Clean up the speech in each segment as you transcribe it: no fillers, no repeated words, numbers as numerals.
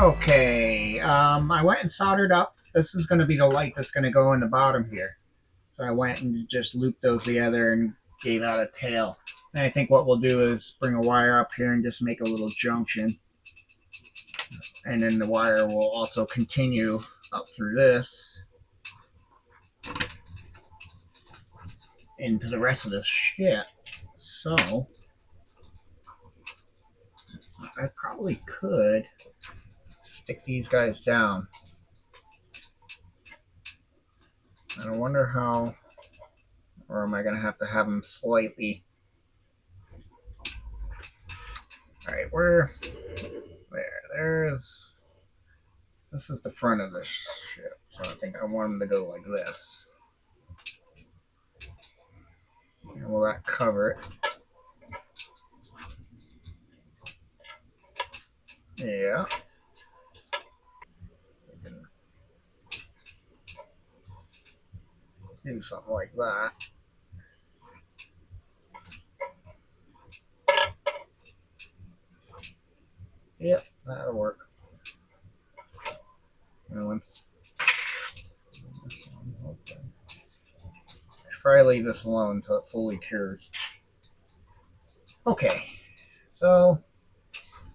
Okay, I went and soldered up. This is going to be the light that's going to go in the bottom here. So I went and just looped those together and gave out a tail. And I think what we'll do is bring a wire up here and just make a little junction. And then the wire will also continue up through this into the rest of the ship. So I probably could stick these guys down. And I wonder how, or am I going to have them slightly? All right, there's, this is the front of the ship. So I think I want them to go like this. And will that cover it? Yeah. We can do something like that. Yep, that'll work. And once this one, okay. I should probably leave this alone until it fully cures. Okay, so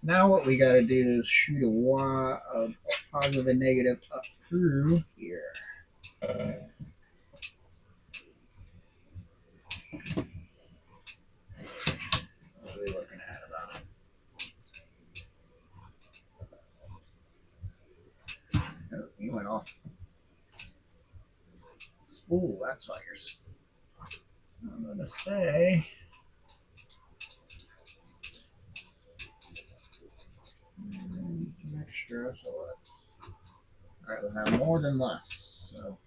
now what we got to do is shoot a positive and negative up through here. What are we looking at about? Oh, you went off. Ooh, that's why I'm gonna say. Some extra, so let's. All right, we'll have more than less. So.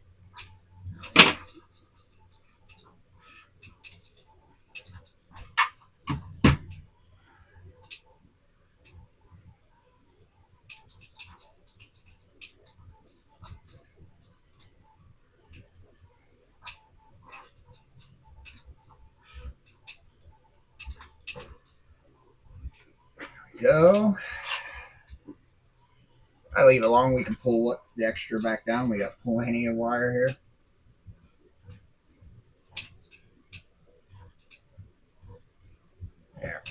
Go. I leave it alone. We can pull the extra back down. We got plenty of wire here. There.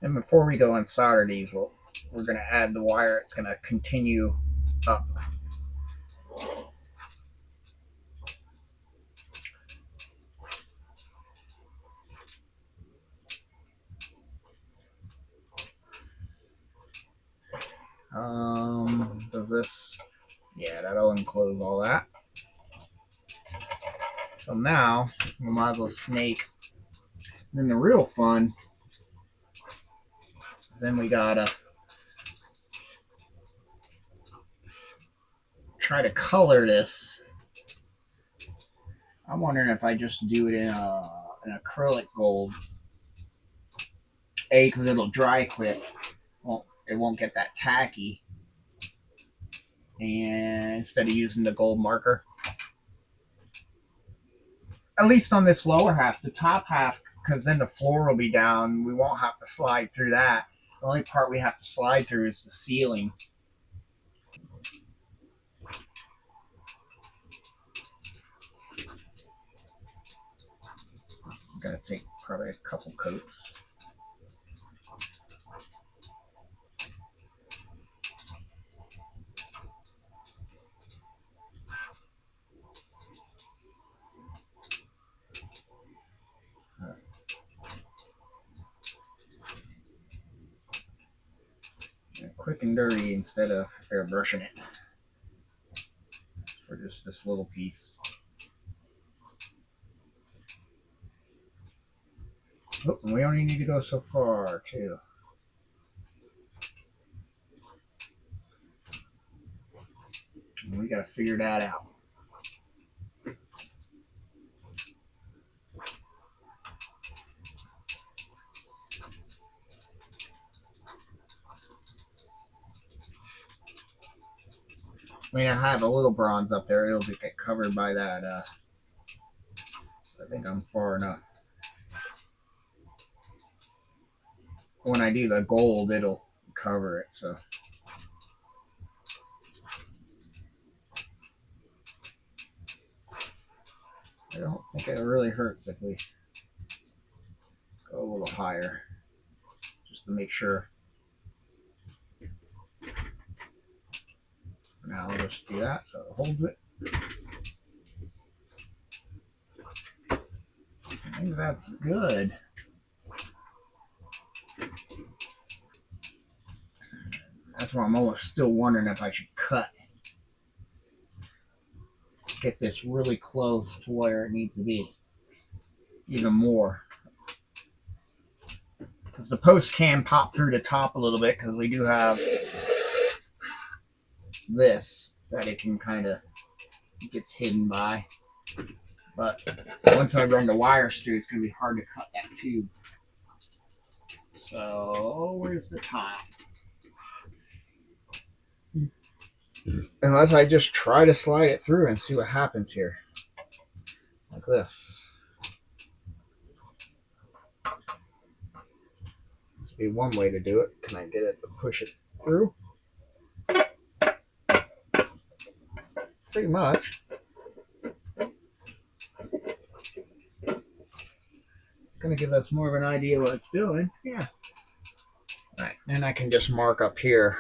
And before we go and solder these, we're going to add the wire. It's going to continue up. Does this? Yeah, that'll enclose all that. So now we might as well snake. And then the real fun is then we gotta try to color this. I'm wondering if I just do it in an acrylic gold. A, because it'll dry quick. Well, it won't get that tacky. And instead of using the gold marker, at least on this lower half, the top half, because then the floor will be down. We won't have to slide through that. The only part we have to slide through is the ceiling. I'm gonna take probably a couple coats. Quick and dirty instead of airbrushing it for just this little piece. Oh, and we only need to go so far too. And we gotta figure that out. I mean, I have a little bronze up there. It'll get covered by that. I think I'm far enough. When I do the gold, it'll cover it. So I don't think it really hurts if we go a little higher, just to make sure. Now I'll just do that so it holds it. I think that's good. That's why I'm almost still wondering if I should cut. Get this really close to where it needs to be. Even more. Because the post can pop through the top a little bit because we do have this that it can kind of gets hidden by. But once I run the wires through, it's going to be hard to cut that tube. So where's the top? Unless I just try to slide it through and see what happens here. Like this. This would be one way to do it. Can I get it to push it through? Pretty much. Gonna give us more of an idea what it's doing. Yeah. Alright, and I can just mark up here.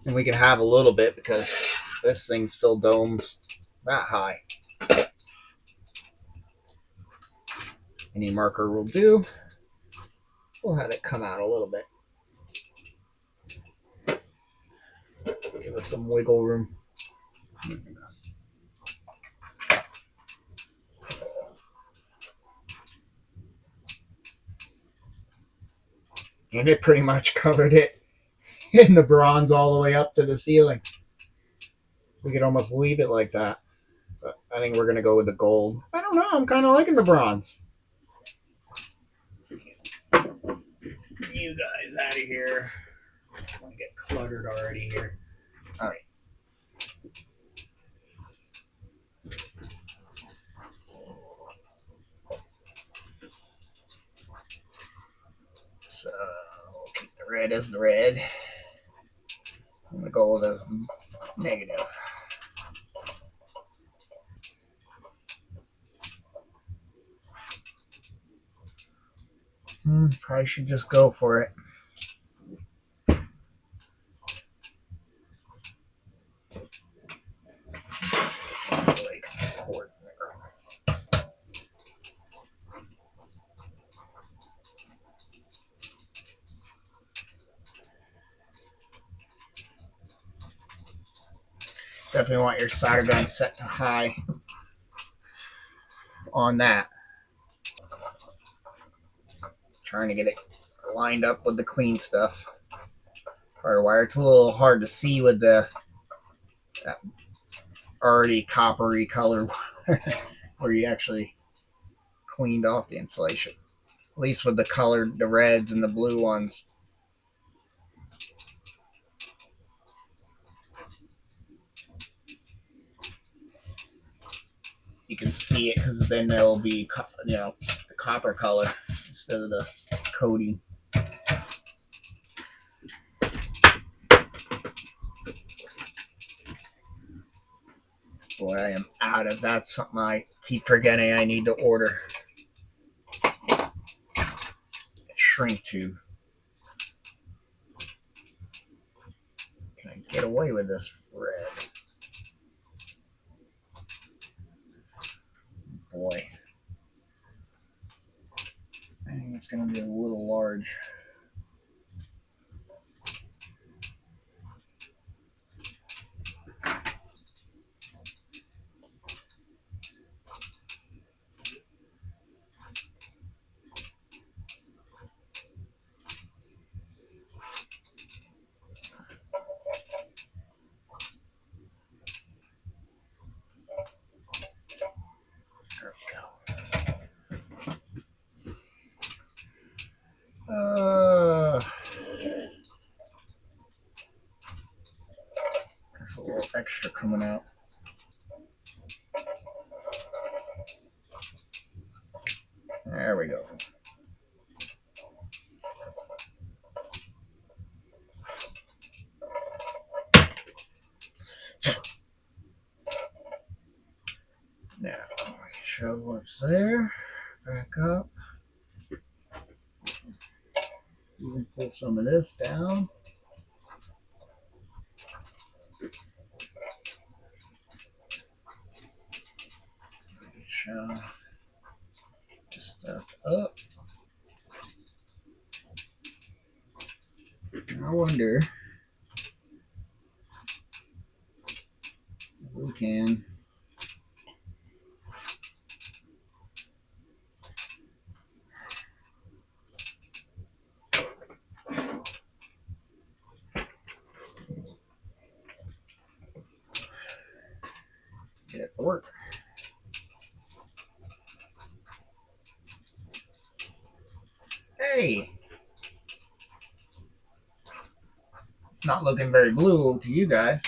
And we can have a little bit because this thing still domes that high. Any marker will do. We'll have it come out a little bit. Give us some wiggle room. And it pretty much covered it in the bronze all the way up to the ceiling. We could almost leave it like that. But I think we're going to go with the gold. I don't know. I'm kind of liking the bronze. You guys out of here. I want to get cluttered already here. All right. So we'll keep the red as the red. And the gold as negative. Probably should just go for it. Definitely want your solder gun set to high on that. Trying to get it lined up with the clean stuff. Hard wire. It's a little hard to see with the already coppery color where you actually cleaned off the insulation. At least with the colored, the reds and the blue ones. You can see it because then there'll be, the copper color instead of the coating. Boy, I am out of that. Something I keep forgetting I need to order. A shrink tube. Can I get away with this red? Boy. I think it's going to be a little large. extra coming out. There we go. Now, show what's there. Back up. Even pull some of this down. Show stuff up. I wonder if we can get it to work. Hey! It's not looking very blue to you guys.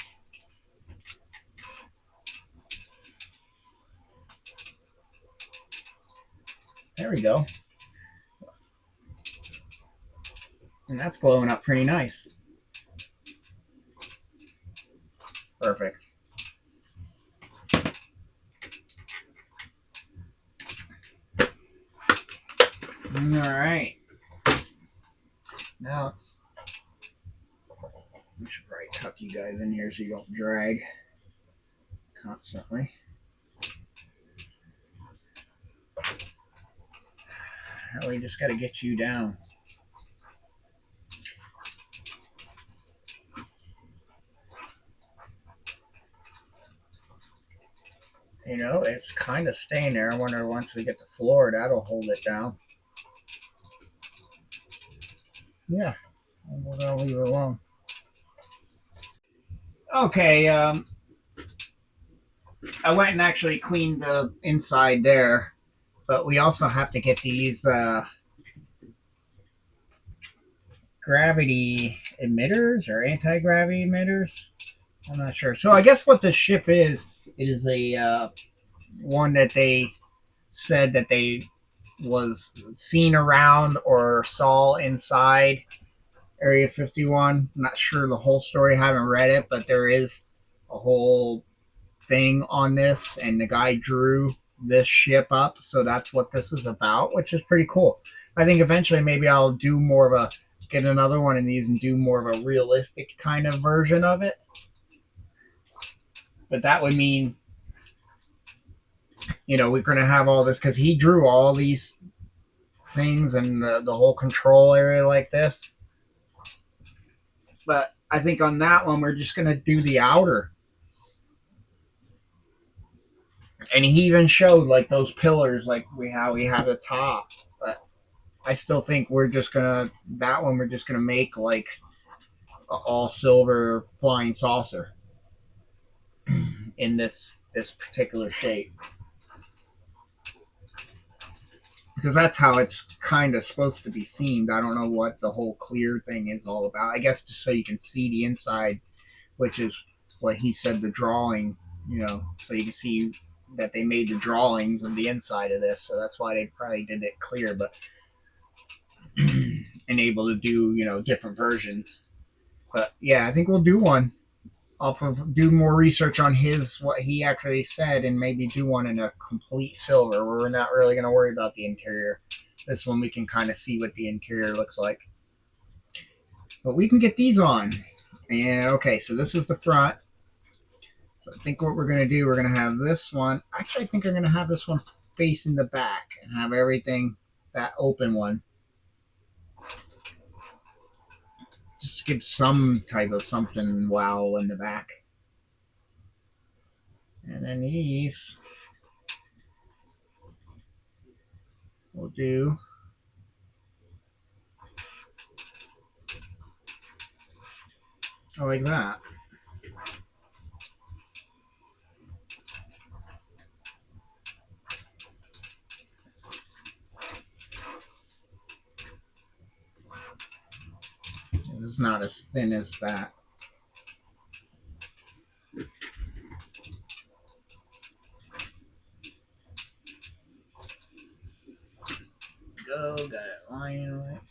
There we go. And that's glowing up pretty nice. Perfect. Alright. Now it's... We should probably tuck you guys in here so you don't drag constantly. Now we just got to get you down. You know, it's kind of staying there. I wonder once we get the floor, that'll hold it down. Yeah, we're going to leave it alone. Okay, I went and actually cleaned the inside there, but we also have to get these gravity emitters or anti-gravity emitters. I'm not sure. So I guess what this ship is, it is a one that they said that they was seen around or saw inside Area 51. I'm not sure the whole story. I haven't read it, but there is a whole thing on this, and the guy drew this ship up, so that's what this is about, which is pretty cool. I think eventually maybe I'll do more of a get another one of these and do more of a realistic kind of version of it. But that would mean, you know, we're going to have all this because he drew all these things and the whole control area like this. But I think on that one, we're just going to do the outer. And he even showed like those pillars, like how we have the top. But I still think we're just going to, that one, we're just going to make like a all silver flying saucer in this particular shape. Because that's how it's kind of supposed to be seen. I don't know what the whole clear thing is all about. I guess just so you can see the inside, which is what he said the drawing, you know, so you can see that they made the drawings of the inside of this. So that's why they probably did it clear, but and able to do, you know, different versions. But yeah, I think we'll do one. I'll do more research on what he actually said, and maybe do one in a complete silver where we're not really going to worry about the interior. This one we can kind of see what the interior looks like. But we can get these on. And okay, so this is the front. So I think what we're going to do, we're going to have this one. Actually, I think I'm going to have this one facing the back and have everything, that open one. Just to give some type of something wow in the back. And then these we'll do like that. This is not as thin as that. go. Got it lying on it.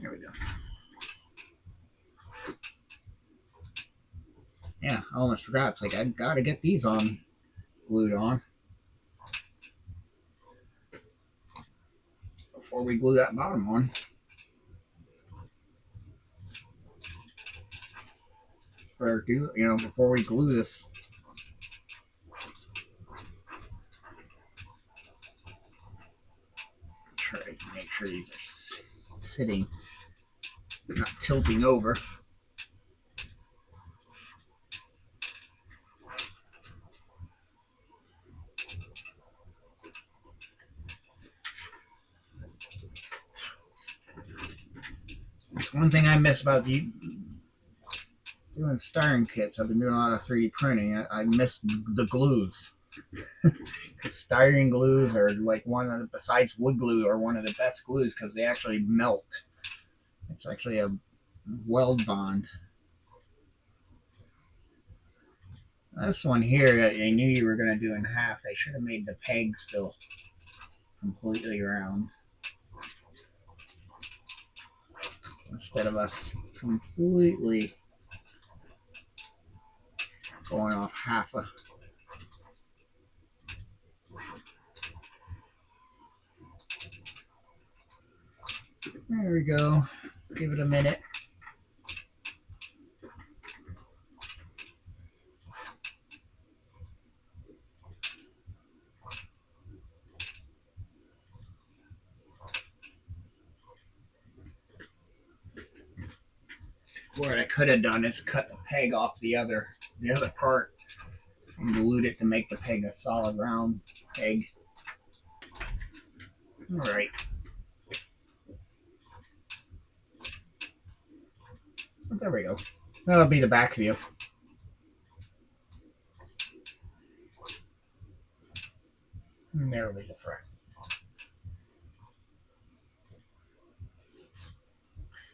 There we go. Yeah, I almost forgot. It's like I gotta get these on glued on before we glue that bottom on. Or do before we glue this. Try to make sure these are sitting, not tilting over. One thing I miss about doing styrene kits, I've been doing a lot of 3D printing. I miss the glues. Because styrene glues are like besides wood glue, are one of the best glues because they actually melt. It's actually a weld bond. This one here that I knew you were going to do in half, they should have made the peg still completely round. Instead of us completely going off half a. There we go. Let's give it a minute. What I could have done is cut the peg off the other part and glued it to make the peg a solid round peg. All right. There we go. That'll be the back view. And there'll be the front.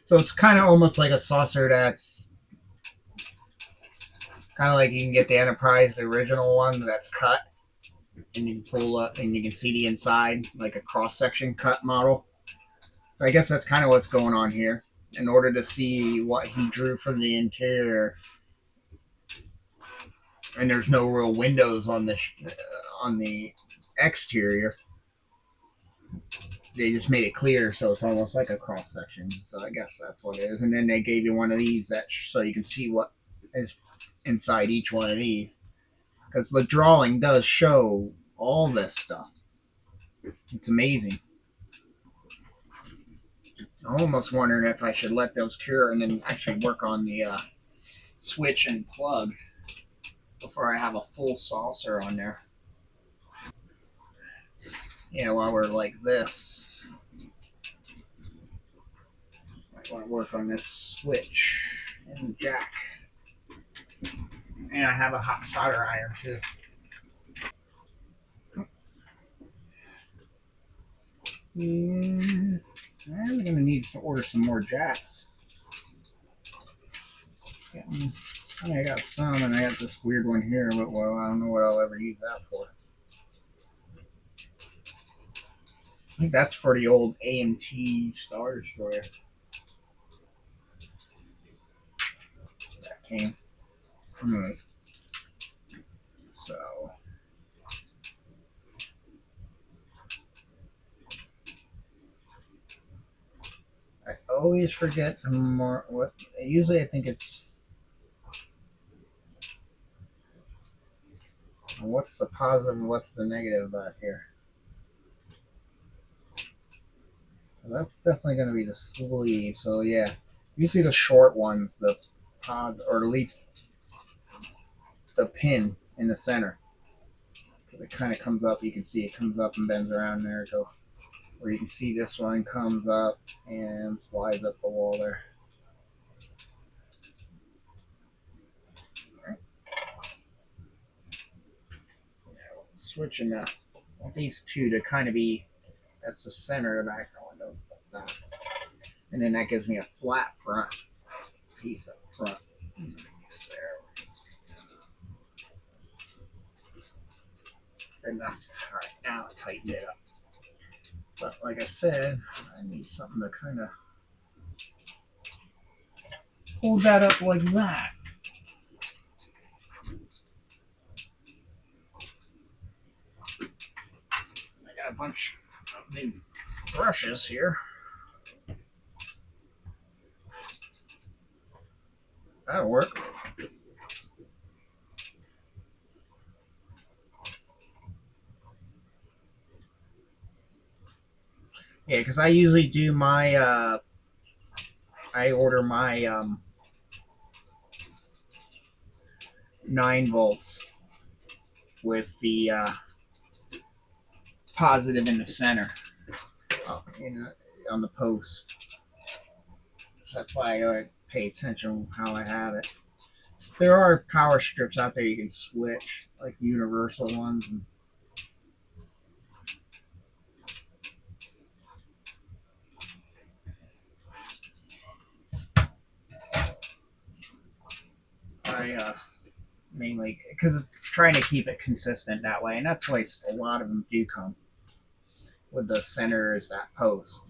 So it's kind of almost like a saucer that's kind of like you can get the Enterprise, the original one that's cut, and you can pull up and you can see the inside, like a cross section cut model. So I guess that's kind of what's going on here. In order to see what he drew from the interior, and there's no real windows on the exterior. They just made it clear, so it's almost like a cross section. So I guess that's what it is. And then they gave you one of these that so you can see what is inside each one of these, because the drawing does show all this stuff. It's amazing. I'm almost wondering if I should let those cure and then actually work on the switch and plug before I have a full saucer on there. Yeah, while we're like this, I want to work on this switch and jack. And I have a hot solder iron too. Yeah, I'm gonna need to order some more jacks. I mean, I got some, and I got this weird one here, but well, I don't know what I'll ever use that for. I think that's for the old AMT Star Destroyer that came. Right. So I always forget more. What usually I think it's what's the positive and what's the negative about here. That's definitely going to be the sleeve. So yeah, usually the short ones, the pods, or at least the pin in the center. Because it kind of comes up. You can see it comes up and bends around there. So where you can see this one comes up and slides up the wall there. Right. Yeah, switching that. I want these two to kind of be. That's the center of the background window. Like that. And then that gives me a flat front piece up front. Nice there. Enough. All right, now I tighten it up. But like I said, I need something to kind of hold that up like that. I got a bunch of new brushes here. That'll work. Yeah, because I usually do my, I order my 9 volts with the positive in the center on the post. So that's why I gotta pay attention how I have it. There are power strips out there you can switch, like universal ones. And I mainly because trying to keep it consistent that way, and that's why a lot of them do come with the center is that post,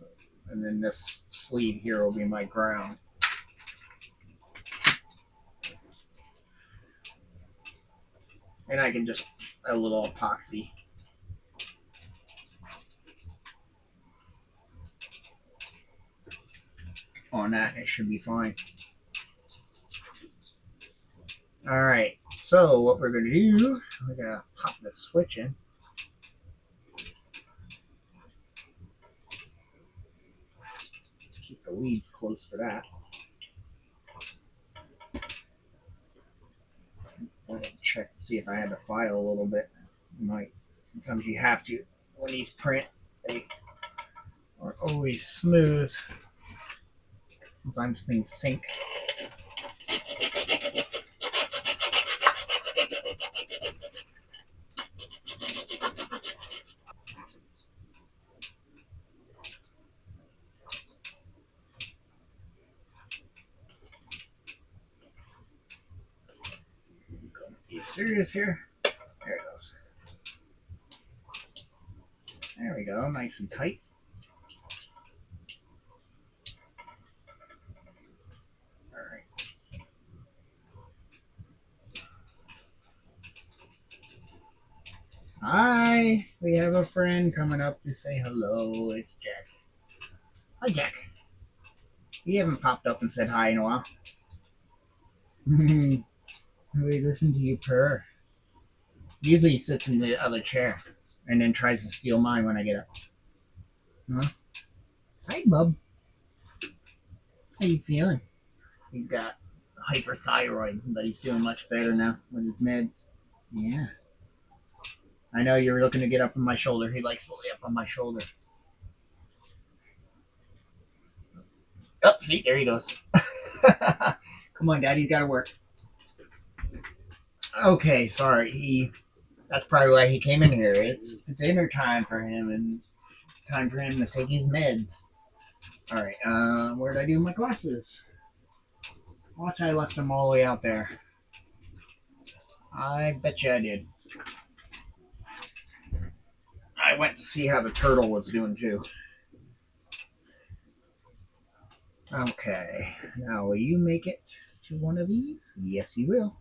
and then this sleeve here will be my ground. And I can just a little epoxy on that, and it should be fine. All right, so what we're gonna do, we're gonna pop the switch in. Let's keep the leads close for that. I'm gonna check to see if I had to file a little bit. You might. Sometimes you have to when these print. They are always smooth. Sometimes things sink. Be serious here. There it goes. There we go, nice and tight. All right. Hi, we have a friend coming up to say hello. It's Jack. Hi, Jack. You haven't popped up and said hi in a while. We listen to you purr. Usually he sits in the other chair and then tries to steal mine when I get up. Huh? Hi, bub. How you feeling? He's got hyperthyroid, but he's doing much better now with his meds. Yeah. I know you're looking to get up on my shoulder. He likes to lay up on my shoulder. Oh, see, there he goes. Come on, Daddy's got to work. Okay, sorry. That's probably why he came in here. It's dinner time for him and time for him to take his meds. All right, where did I do my glasses? Watch, I left them all the way out there. I bet you I did. I went to see how the turtle was doing too. Okay, now will you make it to one of these? Yes, you will.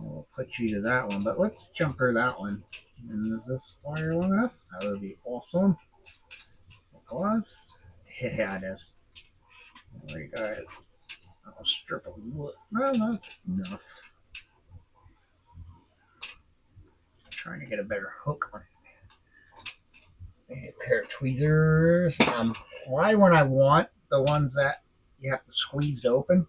We'll put you to that one, but let's jumper that one. And is this wire long enough? That would be awesome. Because, yeah, it is. We got a strip of wood. Well, that's enough. I'm trying to get a better hook on it. A pair of tweezers. Why when I want the ones that you have to squeeze to open,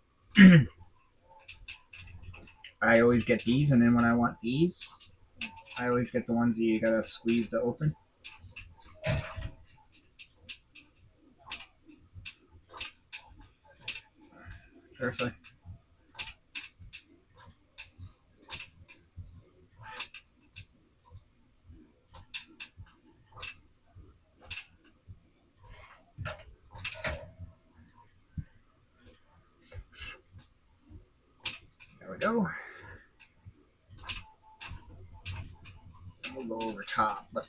I always get these, and then when I want these, I always get the ones that you gotta squeeze to open. Seriously. There we go. Move go over top, but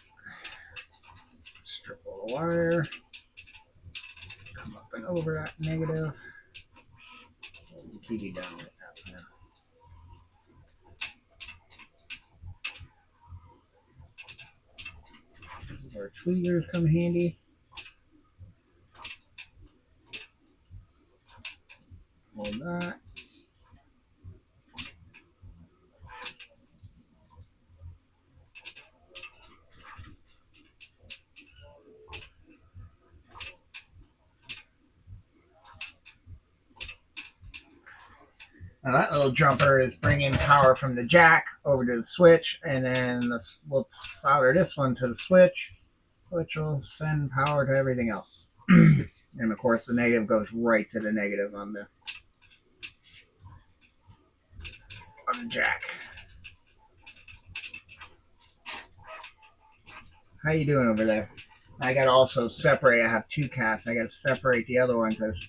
strip all the wire, come up and over that negative. We'll keep it down like that for now. This is where tweezers come handy. Hold that. Now that little jumper is bringing power from the jack over to the switch, and then we'll solder this one to the switch, which will send power to everything else. And of course, the negative goes right to the negative on the jack. How you doing over there? I got to also separate. I have two cats. I got to separate the other one because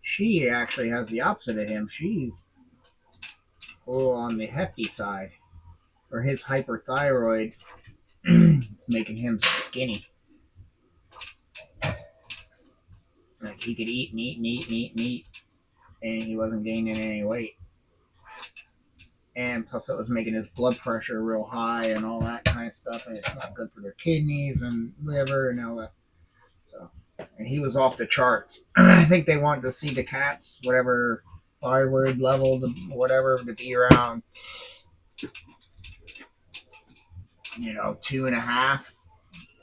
she actually has the opposite of him. She's a little on the hefty side, or his hyperthyroid is making him skinny. Like he could eat and eat and eat and eat and eat, and he wasn't gaining any weight. And plus, it was making his blood pressure real high and all that kind of stuff, and it's not good for their kidneys and liver and all that. So, and he was off the charts. I think they wanted to see the cats, whatever thyroid level, whatever, to be around, 2.5,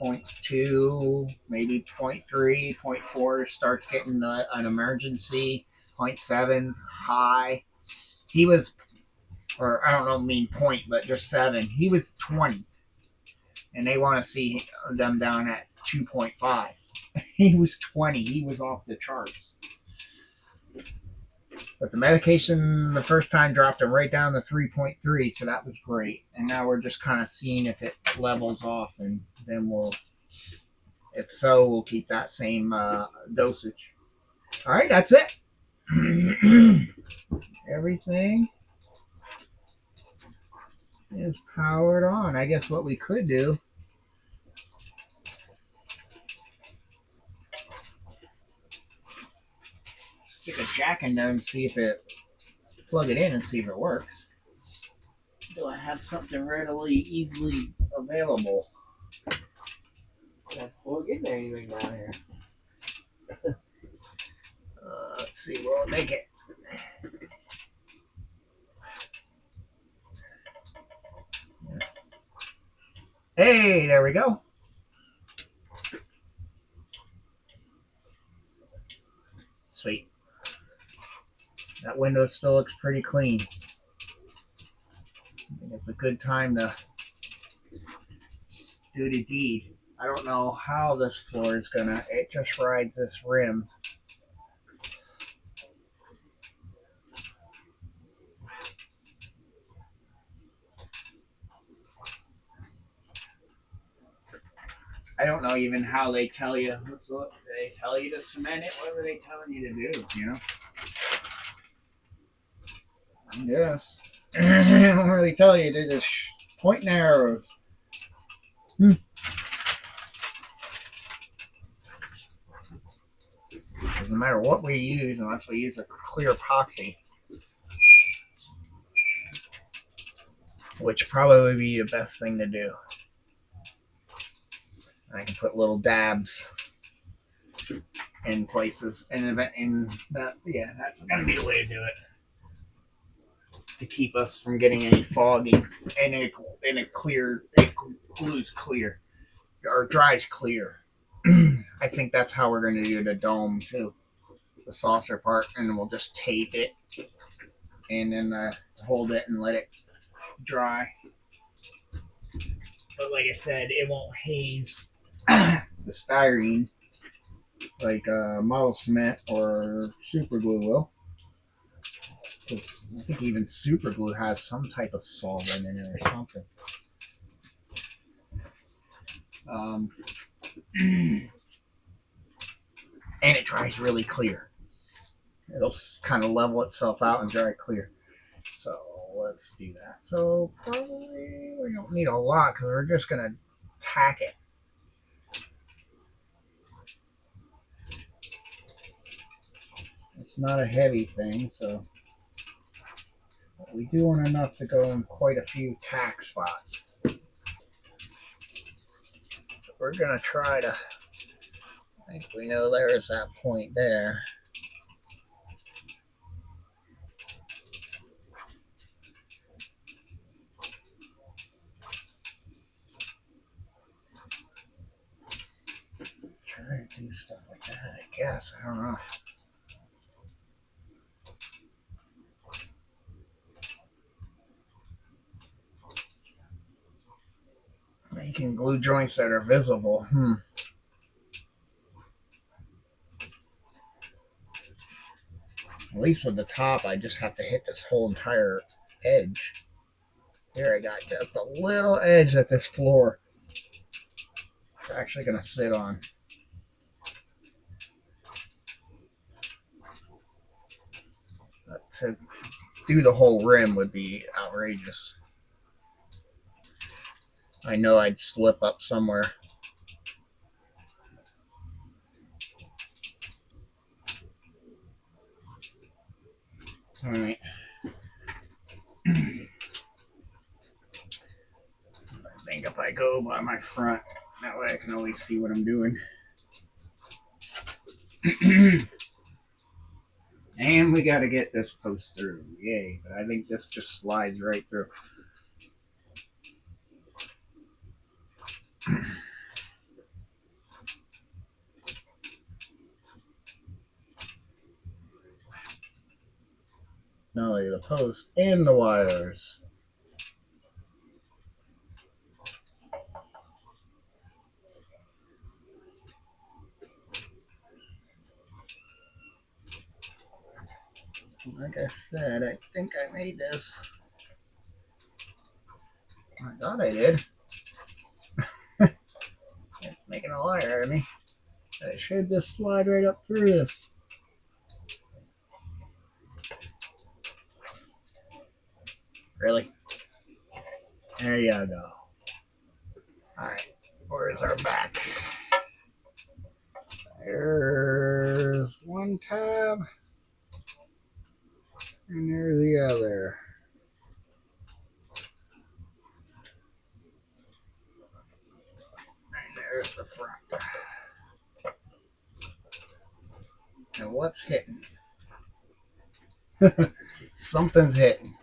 0.2, maybe 0.3, 0.4 starts getting an emergency, 0.7 high. He was, or I don't know, mean point, but just 7. He was 20, and they want to see them down at 2.5. He was 20. He was off the charts. But the medication the first time dropped him right down to 3.3, so that was great. And now we're just kind of seeing if it levels off, and then if so, we'll keep that same dosage. All right, that's it. Everything is powered on. I guess what we could do, stick a jack in there and see if plug it in and see if it works. Do I have something readily, easily available? Can't plug in anything down here. Let's see, we'll make it. Hey, there we go. Sweet. That window still looks pretty clean. I think it's a good time to do the deed. I don't know how this floor is gonna, it just rides this rim. I don't know even how they tell you. They tell you to cement it, whatever they telling you to do, Yes. They don't really tell you. They just point arrows. Doesn't matter what we use unless we use a clear epoxy, which probably would be the best thing to do. I can put little dabs in places, and that's gonna be the way to do it to keep us from getting any foggy. And it glues clear or dries clear. I think that's how we're going to do the dome too, the saucer part, and we'll just tape it and then hold it and let it dry. But like I said, it won't haze the styrene like model cement or super glue will. Because I think even super glue has some type of solvent in it or something. And it dries really clear. It'll kind of level itself out and dry clear. So let's do that. So probably we don't need a lot because we're just gonna tack it. It's not a heavy thing, so we do want enough to go in quite a few tack spots. So we're gonna try to. I think we know there's that point there. Try to do stuff like that. I guess I don't know. Making glue joints that are visible. At least with the top, I just have to hit this whole entire edge. Here I got just a little edge that this floor is actually going to sit on. To do the whole rim would be outrageous. I know I'd slip up somewhere. All right. I think if I go by my front, that way I can always see what I'm doing. And we got to get this post through. Yay. But I think this just slides right through. Not only the post and the wires. Like I said, I think I made this. I thought I did. It's making a liar out of me. I should just slide right up through this. Really? There you go. Alright, where's our back? There's one tab, and there's the other. And there's the front. And what's hitting? Something's hitting.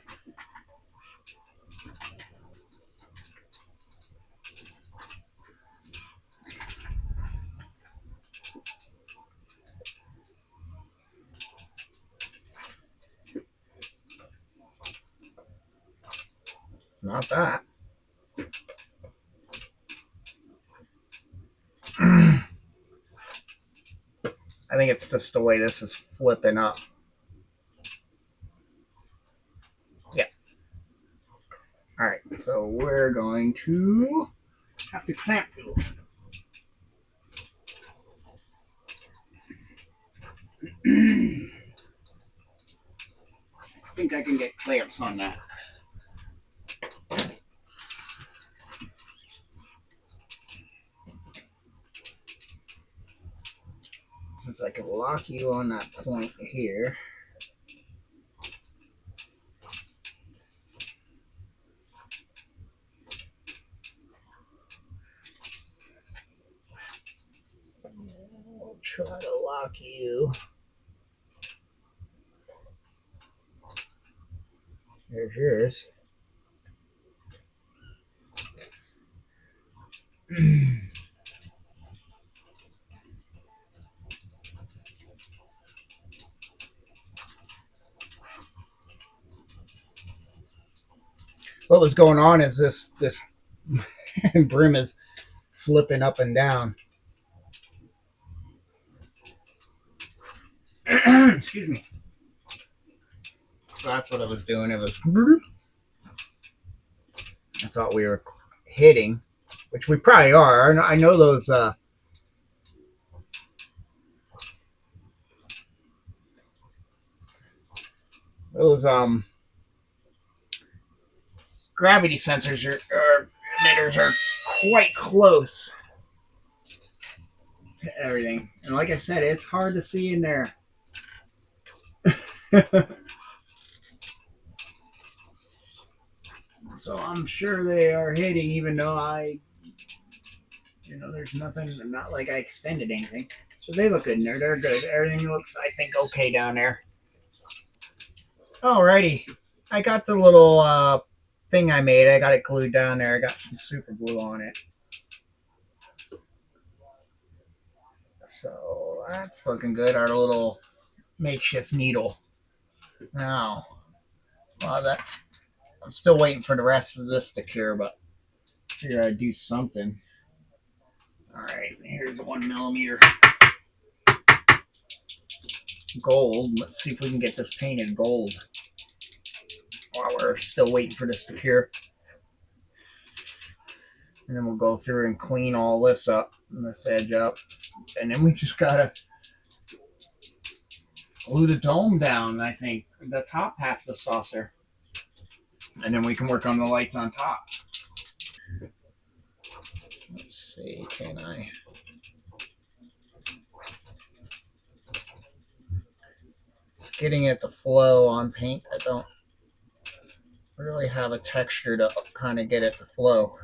It's not that. I think it's just the way this is flipping up. Yeah. Alright, so we're going to have to clamp those. I think I can get clamps on that. Since I can lock you on that point here. I'll try to lock you. There's yours. What was going on is this brim is flipping up and down. Excuse me. So that's what I was doing. It was. I thought we were hitting, which we probably are. I know those gravity sensors or emitters are quite close to everything. And like I said, it's hard to see in there. So I'm sure they are hitting, even though there's nothing, not like I extended anything. So they look good in there. They're good. Everything looks, I think, okay down there. Alrighty. I got the little thing I made. I got it glued down there. I got some super glue on it. So that's looking good. Our little makeshift needle. Now, well, I'm still waiting for the rest of this to cure, but I figure I'd do something. All right, here's 1 millimeter gold. Let's see if we can get this painted gold while we're still waiting for this to cure. And then we'll go through and clean all this up and this edge up. And then we just gotta glue the dome down, I think, the top half of the saucer. And then we can work on the lights on top. Let's see, can I? It's getting it to flow on paint. I don't really have a texture to kind of get it to flow.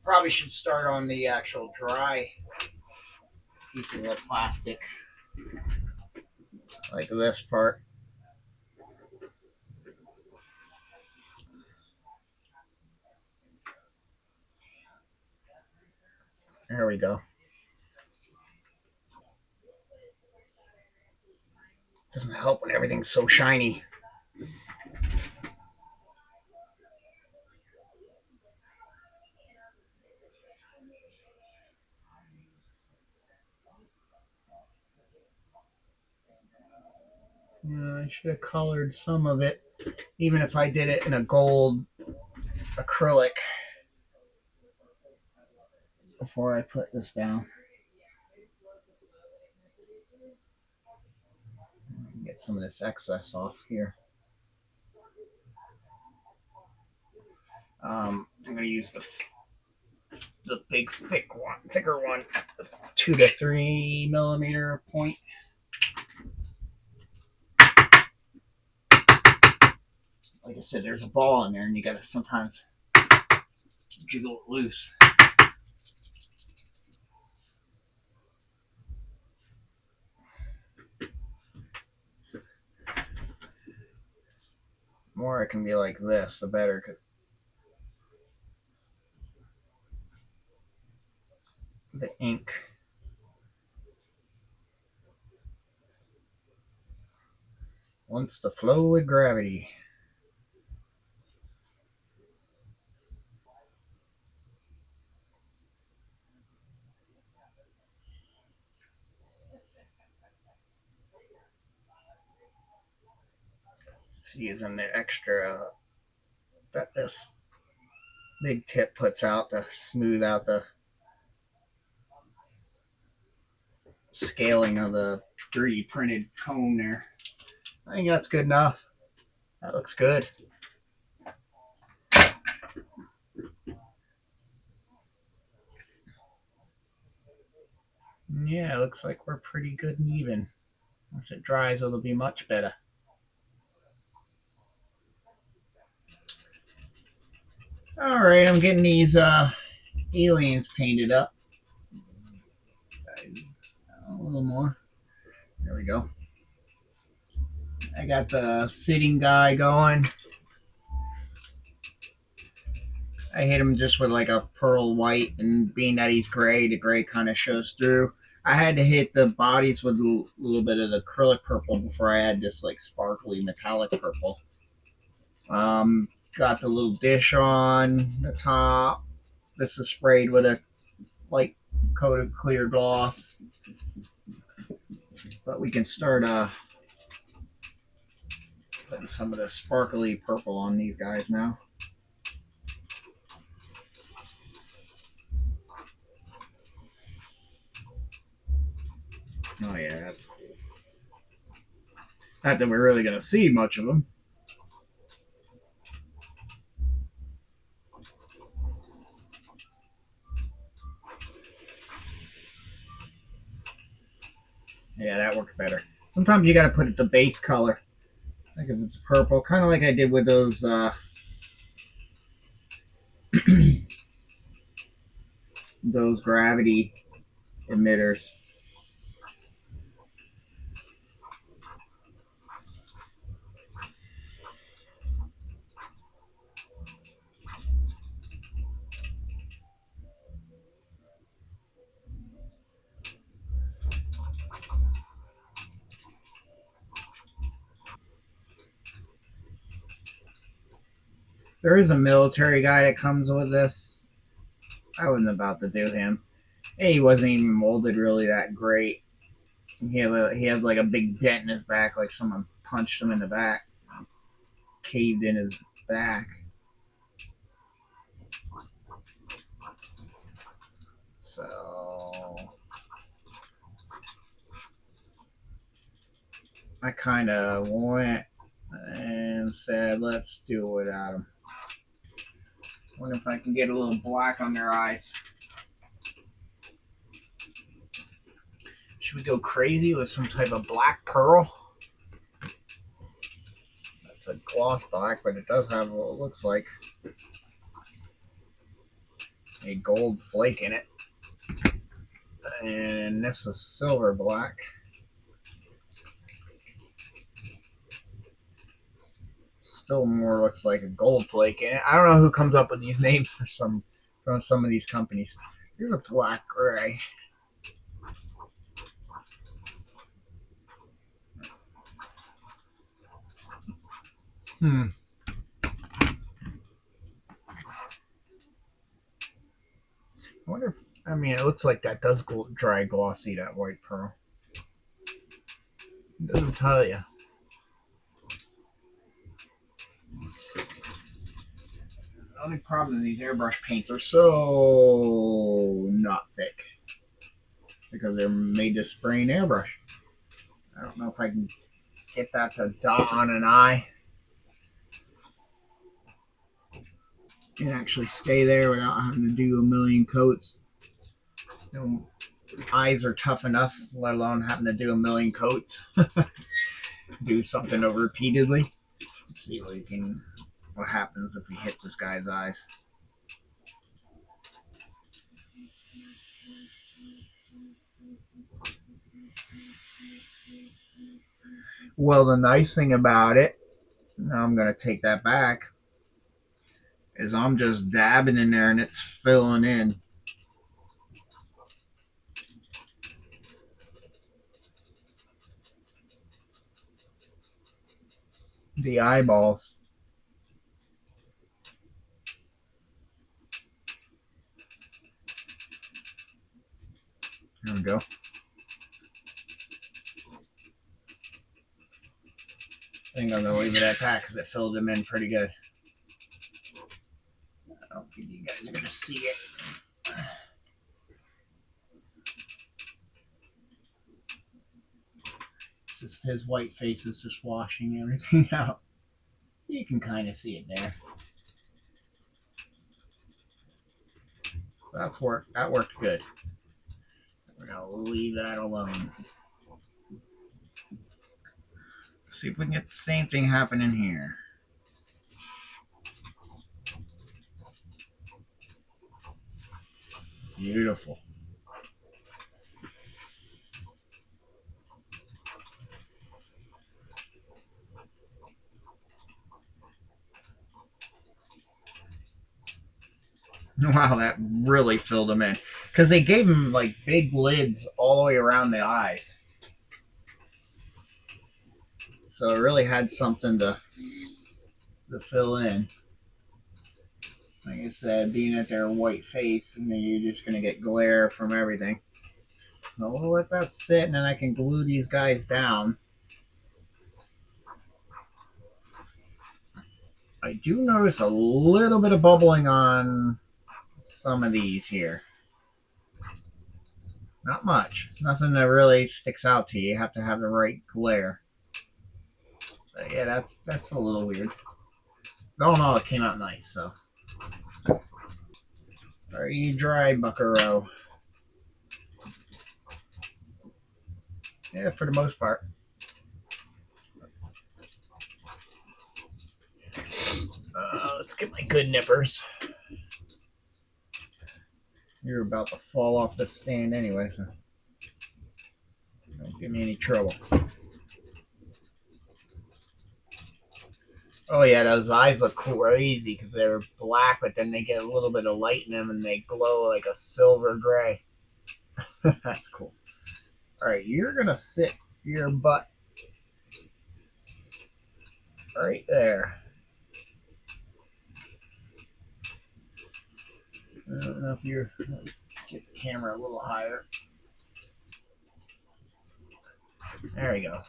Probably should start on the actual dry piece of the plastic, like this part. There we go. Doesn't help when everything's so shiny. Yeah, I should have colored some of it, even if I did it in a gold acrylic before I put this down. Get some of this excess off here. I'm going to use the big thicker one, 2 to 3 millimeter point. Like I said, there's a ball in there, and you got to sometimes jiggle it loose. The more it can be like this, the better. The ink wants to flow with gravity. It's using the extra that this big tip puts out to smooth out the scaling of the 3D printed cone there. I think that's good enough. That looks good. Yeah, it looks like we're pretty good and even. Once it dries, it'll be much better. All right, I'm getting these aliens painted up. A little more. There we go. I got the sitting guy going. I hit him just with like a pearl white, and being that he's gray, the gray kind of shows through. I had to hit the bodies with a little bit of the acrylic purple before I had this like sparkly metallic purple. Got the little dish on the top. This is sprayed with a light coated clear gloss, but we can start putting some of the sparkly purple on these guys now. Oh yeah, that's cool. Not that we're really gonna see much of them. Yeah, that worked better. Sometimes you got to put it the base color. Like if it's purple, kind of like I did with those those gravity emitters. There is a military guy that comes with this. I wasn't about to do him. Hey, he wasn't even molded really that great. He has like a big dent in his back, like someone punched him in the back, caved in his back. So I kind of went and said, let's do it without him. Wonder if I can get a little black on their eyes. Should we go crazy with some type of black pearl? That's a gloss black, but it does have what it looks like a gold flake in it. And this is silver black. Still more looks like a gold flake in it. I don't know who comes up with these names from some of these companies. Here's a black gray. Hmm. I wonder if, I mean, it looks like that does dry glossy, that white pearl. It doesn't tell you. The only problem is these airbrush paints are so not thick because they're made to spray an airbrush. I don't know if I can get that to dot on an eye and actually stay there without having to do a million coats. You know, eyes are tough enough, let alone having to do a million coats. Do something repeatedly. Let's see what happens if we hit this guy's eyes. Well, the nice thing about it, now I'm going to take that back, is I'm just dabbing in there and it's filling in the eyeballs. There we go. I think I'm going to leave it at that because it filled them in pretty good. I don't think you guys are going to see it. It's just his white face is just washing everything out. You can kind of see it there. So that worked good. We're going to leave that alone. See if we can get the same thing happening here. Beautiful. Wow, that really filled them in. Because they gave them like big lids all the way around the eyes. So it really had something to fill in. Like I said, being at their white face, and then you're just going to get glare from everything. So we'll let that sit, and then I can glue these guys down. I do notice a little bit of bubbling on some of these here. Not much. Nothing that really sticks out to you. You have to have the right glare. But yeah, that's a little weird. All in all, it came out nice. So, are you dry, Buckaroo? Yeah, for the most part. Let's get my good nippers. You're about to fall off the stand anyway, so don't give me any trouble. Oh yeah, those eyes look crazy because they're black, but then they get a little bit of light in them and they glow like a silver gray. That's cool. All right, you're gonna sit your butt right there. I don't know if you're. Let's get the camera a little higher. There we go.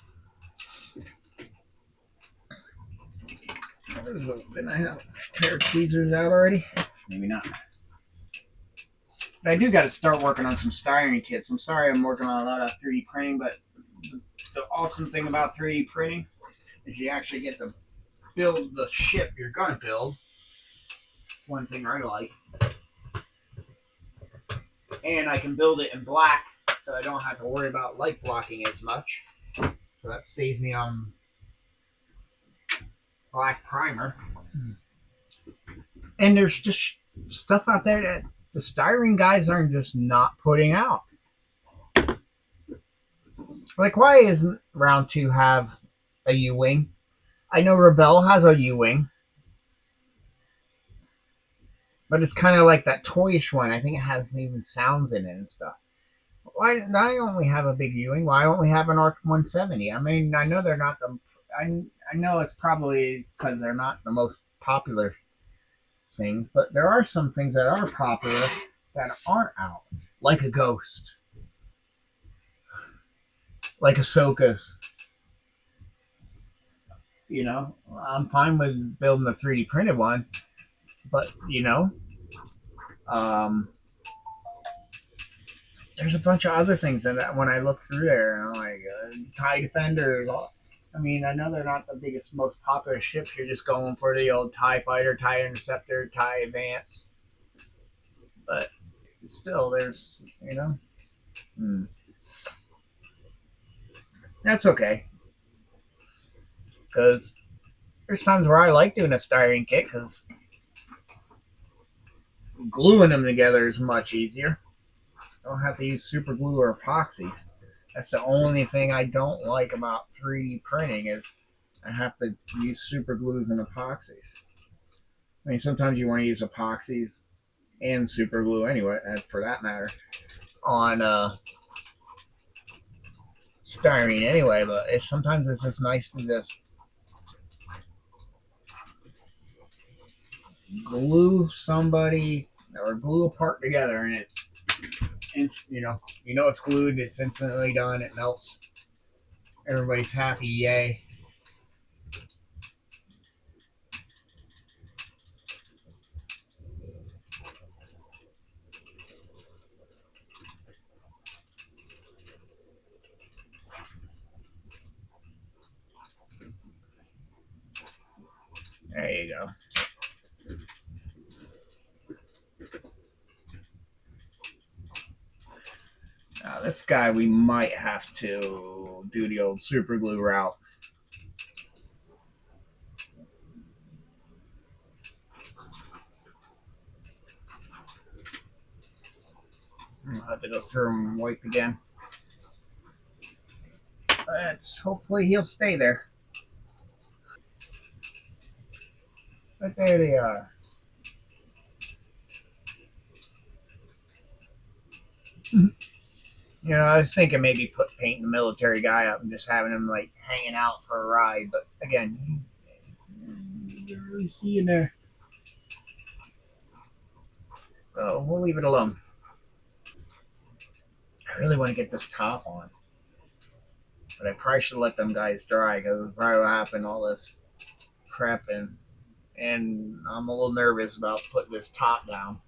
Didn't I have a pair of tweezers out already? Maybe not. But I do got to start working on some styrene kits. I'm sorry I'm working on a lot of 3D printing, but the awesome thing about 3D printing is you actually get to build the ship you're gonna build. One thing I like, and I can build it in black, so I don't have to worry about light blocking as much. So that saves me on black primer. And there's just stuff out there that the styrene guys aren't just not putting out. Like, why isn't round two have a U wing? I know Rebel has a U wing, but it's kind of like that toyish one. I think it has even sounds in it and stuff. Why don't we have a big U wing? Why don't we have an ARC 170? I mean, I know they're not the. I know it's probably because they're not the most popular things, but there are some things that are popular that aren't out, like a Ghost, like Ahsoka's. You know, I'm fine with building a 3D printed one, but um, there's a bunch of other things that when I look through there, and I'm like, TIE Defenders. I mean, I know they're not the biggest, most popular ships. You're just going for the old TIE Fighter, TIE Interceptor, TIE Advance, but still, there's hmm, that's okay because there's times where I like doing a styrene kit because gluing them together is much easier. I don't have to use super glue or epoxies. That's the only thing I don't like about 3D printing is I have to use super glues and epoxies. I mean, sometimes you want to use epoxies and super glue anyway, for that matter, on styrene anyway. But sometimes it's just nice to just glue somebody or glue a part together, and it's it's glued. It's instantly done. It melts. Everybody's happy. Yay! There you go. Now this guy we might have to do the old super glue route. I'll have to go through and wipe again. Let's hopefully he'll stay there. But there they are. I was thinking maybe painting the military guy up and just having him like hanging out for a ride. But again, you don't really see in there, so we'll leave it alone. I really want to get this top on, but I probably should let them guys dry because probably what happened all this crap and I'm a little nervous about putting this top down.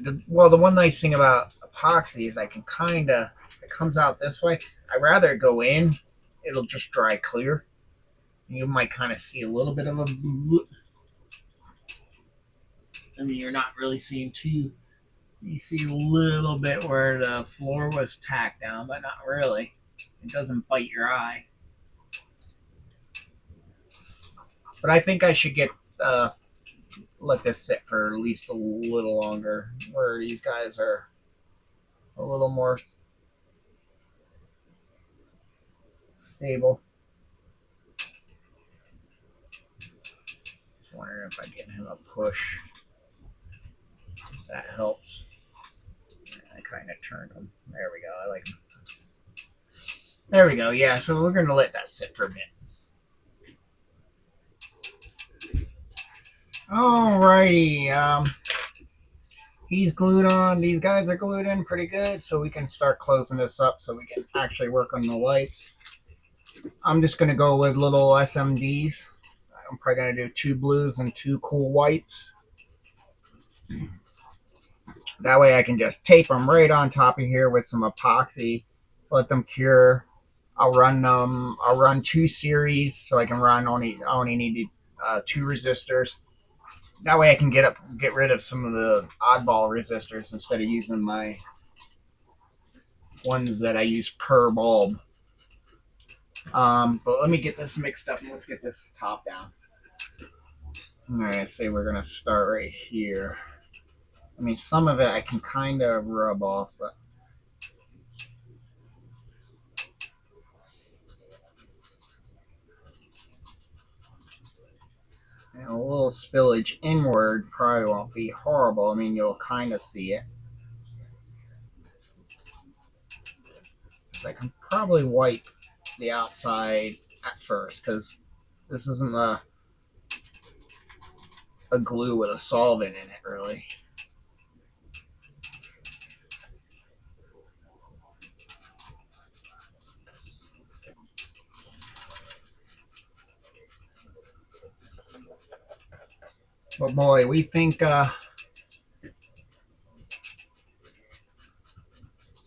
The one nice thing about epoxy is I can kind of it comes out this way. I'd rather go in; it'll just dry clear. You might kind of see a little bit of I mean, you're not really seeing too. You see a little bit where the floor was tacked down, but not really. It doesn't bite your eye. But I think I should get let this sit for at least a little longer, where these guys are a little more stable. Just wondering if I get him a push. That helps. I kind of turned him. There we go. I like him. There we go. Yeah, so we're going to let that sit for a bit. Alrighty. He's glued on. These guys are glued in pretty good, so we can start closing this up so we can actually work on the lights. I'm just going to go with little SMDs. I'm probably going to do 2 blues and 2 cool whites. That way I can just tape them right on top of here with some epoxy, let them cure. I'll run 2 series so I can run I only need 2 resistors. That way I can get rid of some of the oddball resistors instead of using my ones that I use per bulb. But let me get this mixed up and let's get this top down. Alright, say we're gonna start right here. I mean, some of it I can kind of rub off, but a little spillage inward probably won't be horrible. I mean, you'll kind of see it. So I can probably wipe the outside at first because this isn't a glue with a solvent in it, really. But boy, we think doing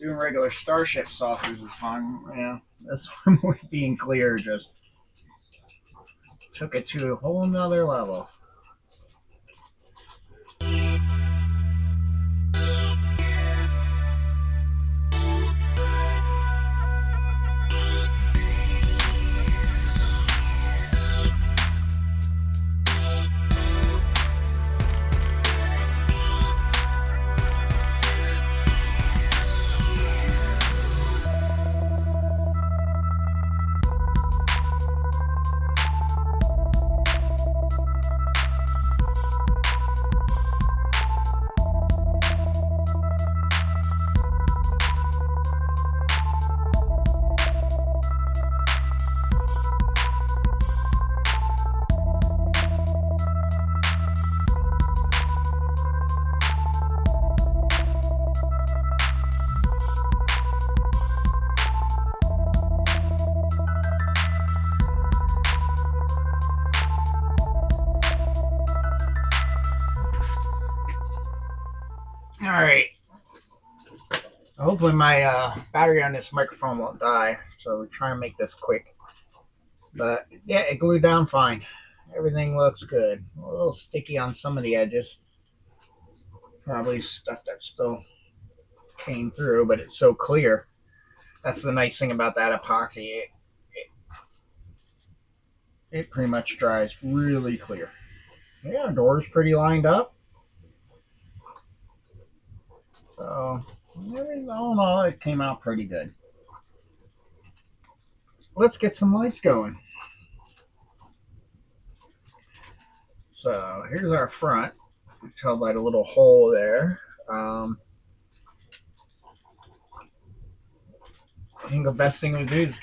regular Starship saucers is fun. Yeah, this one with being clear just took it to a whole nother level. All right. Hopefully my battery on this microphone won't die, so we're trying to make this quick. But yeah, it glued down fine. Everything looks good. A little sticky on some of the edges. Probably stuff that still came through, but it's so clear. That's the nice thing about that epoxy. It pretty much dries really clear. Yeah, door's pretty lined up. So, all in all, it came out pretty good. Let's get some lights going. So, here's our front. You can tell by the little hole there. I think the best thing to do is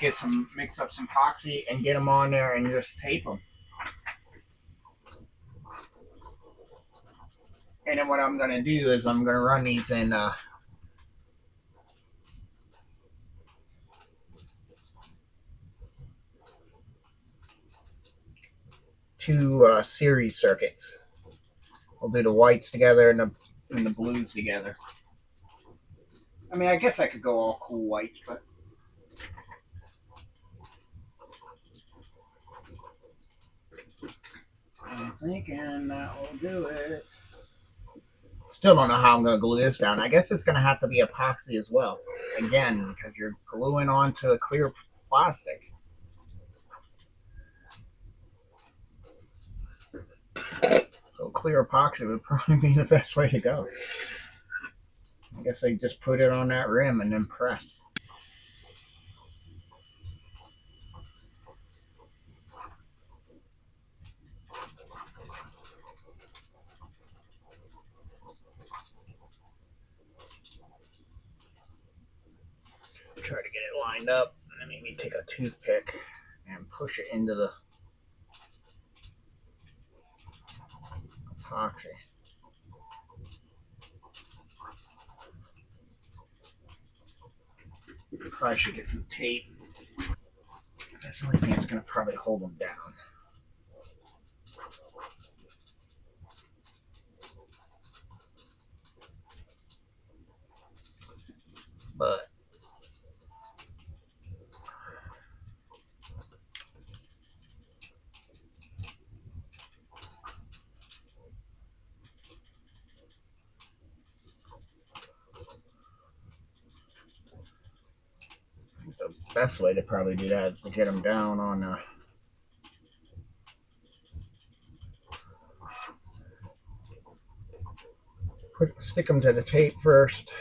mix up some epoxy and get them on there and just tape them. And then what I'm going to do is I'm going to run these in 2 series circuits. We'll do the whites together and the blues together. I mean, I guess I could go all cool whites, but I'm thinking that will do it. Still don't know how I'm going to glue this down. I guess it's going to have to be epoxy as well. Again, because you're gluing onto a clear plastic. So clear epoxy would probably be the best way to go. I guess I just put it on that rim and then press. Try to get it lined up, and then maybe take a toothpick and push it into the epoxy. Probably should get some tape. That's the only thing that's going to probably hold them down. But the best way to probably do that is to get them down on stick them to the tape first.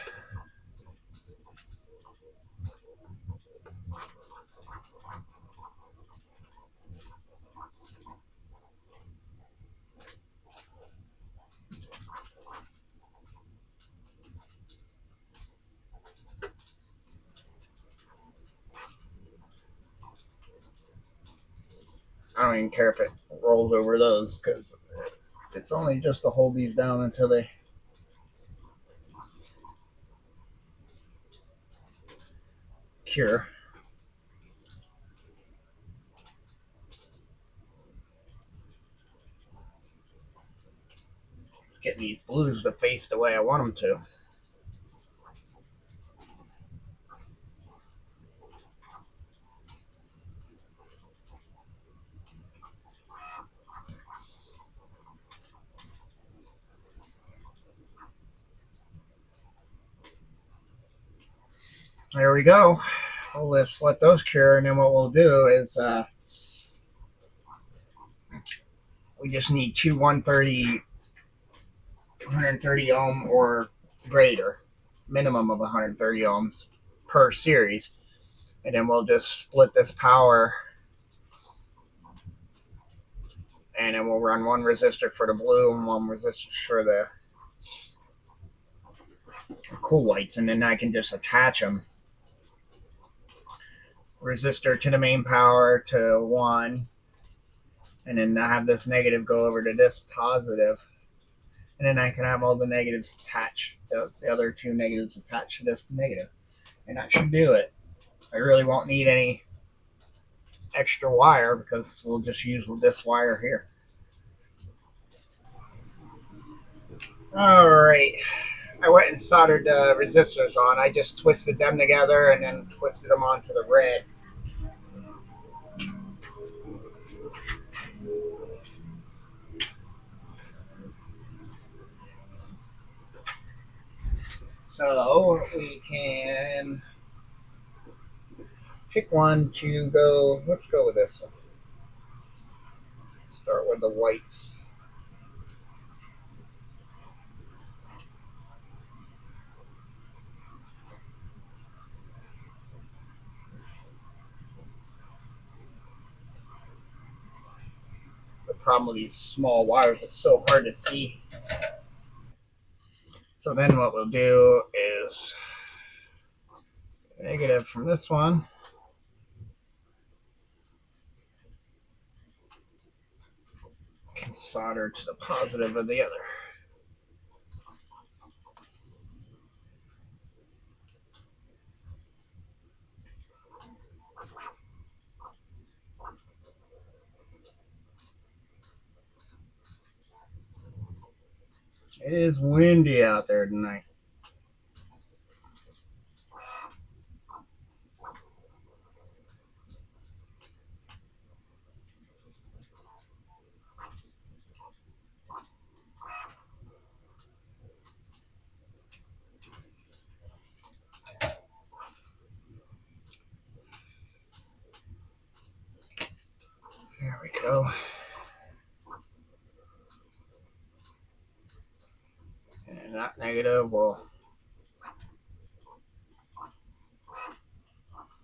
I don't even care if it rolls over those because it's only just to hold these down until they cure. It's getting these blues to face the way I want them to. There we go. We'll just let those cure, and then what we'll do is we just need two 130 ohm or greater, minimum of 130 ohms per series, and then we'll just split this power, and then we'll run one resistor for the blue and one resistor for the cool whites, and then I can just attach them. Resistor to the main power to one, and then I have this negative go over to this positive, and then I can have all the negatives attached, the other two negatives attached to this negative, and that should do it. I really won't need any extra wire because we'll just use this wire here. All right, I went and soldered the resistors on. I just twisted them together and then twisted them onto the red. So we can pick one to go. Let's go with this one. Start with the whites. The problem with these small wires, it's so hard to see. So then what we'll do is negative from this one. Can solder to the positive of the other. It is windy out there tonight. go. And that negative will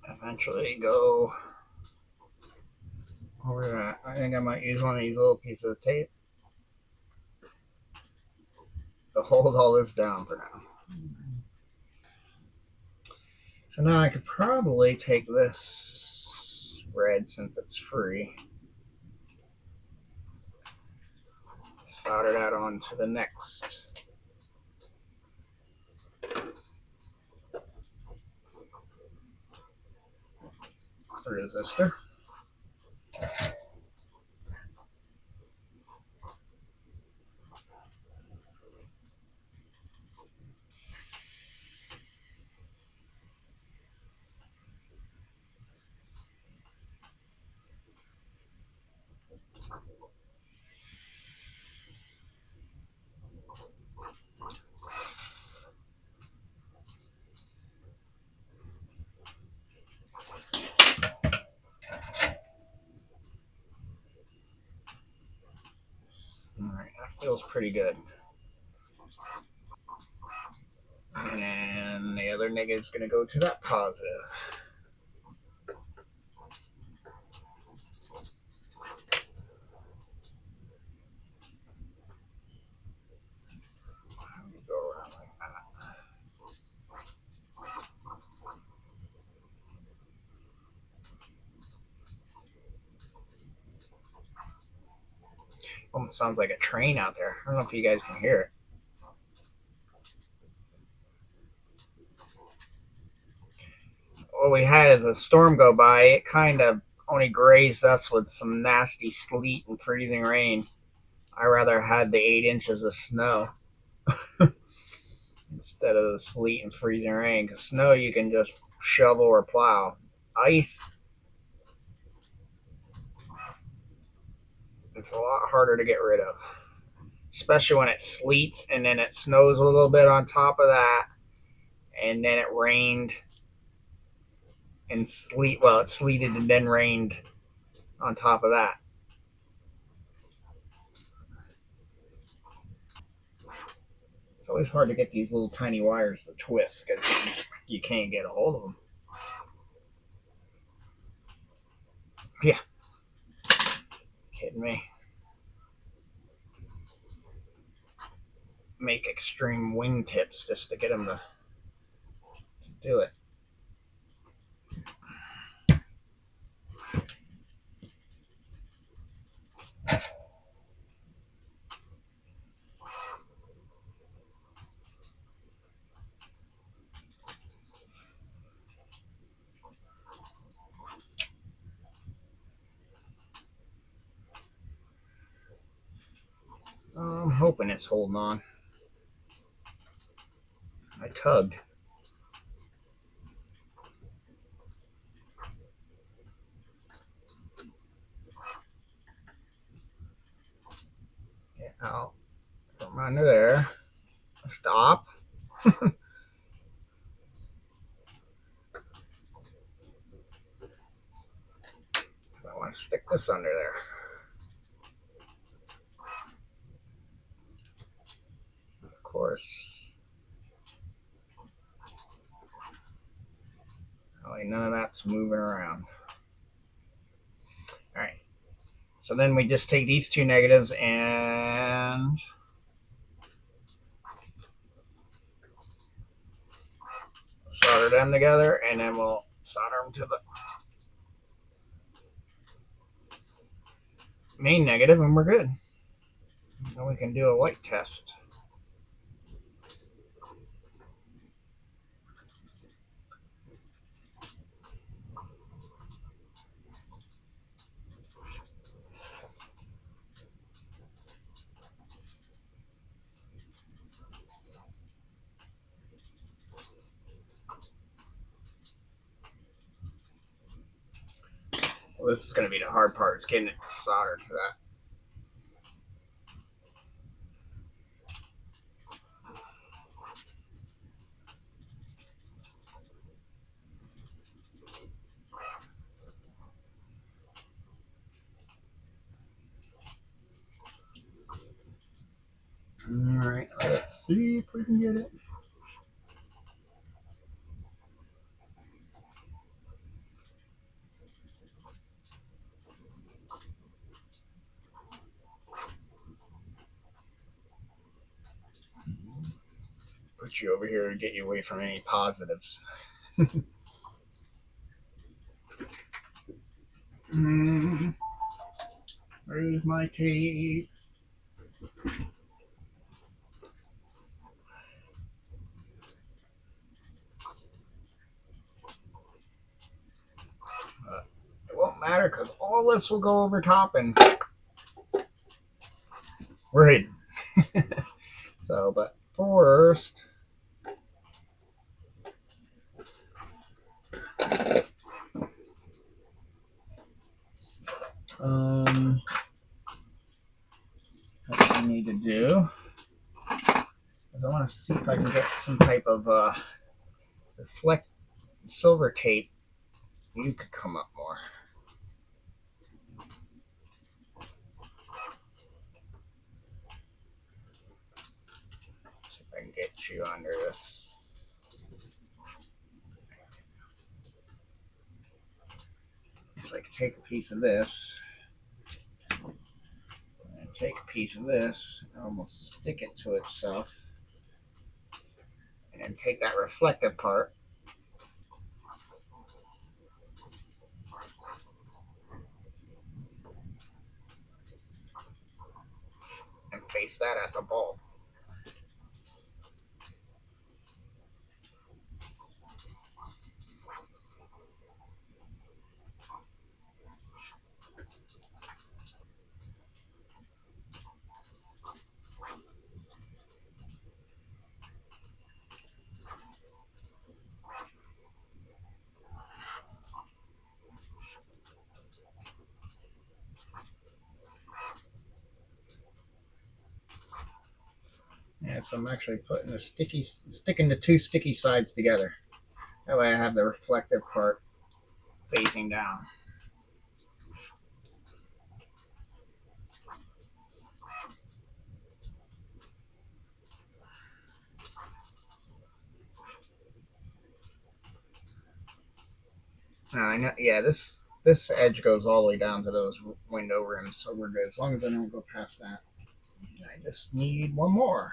eventually go over that. I think I might use one of these little pieces of tape to hold all this down for now. So now I could probably take this red since it's free, solder that onto the next resistor. Alright, that feels pretty good. And then the other negative's going to go to that positive. Go around like that. Almost sounds like a train out there. I don't know if you guys can hear it. What we had is a storm go by. It kind of only grazed us with some nasty sleet and freezing rain. I rather had the 8 inches of snow instead of the sleet and freezing rain. Because snow you can just shovel or plow. Ice, it's a lot harder to get rid of, especially when it sleets and then it snows a little bit on top of that, and then it rained and sleet. Well, it sleeted and then rained on top of that. It's always hard to get these little tiny wires to twist because you can't get a hold of them. Yeah, kidding me. Make extreme wingtips just to get them to do it. I'm hoping it's holding on. I tugged. Get out from under there. Stop. I want to stick this under there. Of course. Probably none of that's moving around. All right. So then we just take these two negatives and solder them together, and then we'll solder them to the main negative, and we're good. Then we can do a light test. Well, this is going to be the hard part. It's getting it soldered to that. see if we can get it. Put you over here to get you away from any positives. Mm, where's my tape? It won't matter because all this will go over top and we're hidden. So, but first, um, what I need to do is I want to see if I can get some type of reflect silver tape. You could come up more. See if I can get you under this. So I can take a piece of this and take a piece of this and almost stick it to itself, and then take that reflective part and face that at the bulb. Yeah, so I'm actually putting sticking the two sticky sides together. That way I have the reflective part facing down. I know, yeah, this edge goes all the way down to those window rims, so we're good as long as I don't go past that. I just need one more.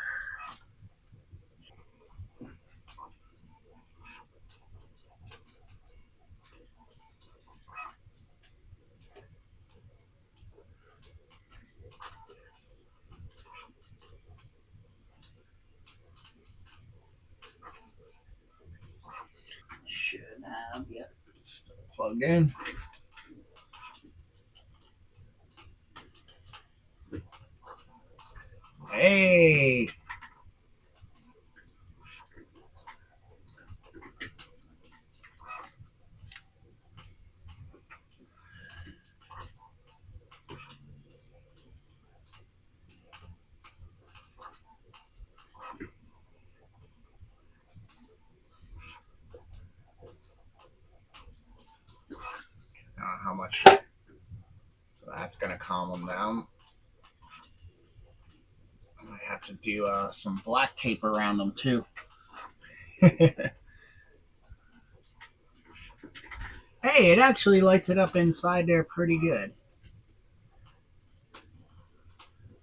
Should have, yep, still plugged in. Hey, how much? So that's gonna calm them down. I have to do some black tape around them too. Hey, it actually lights it up inside there pretty good.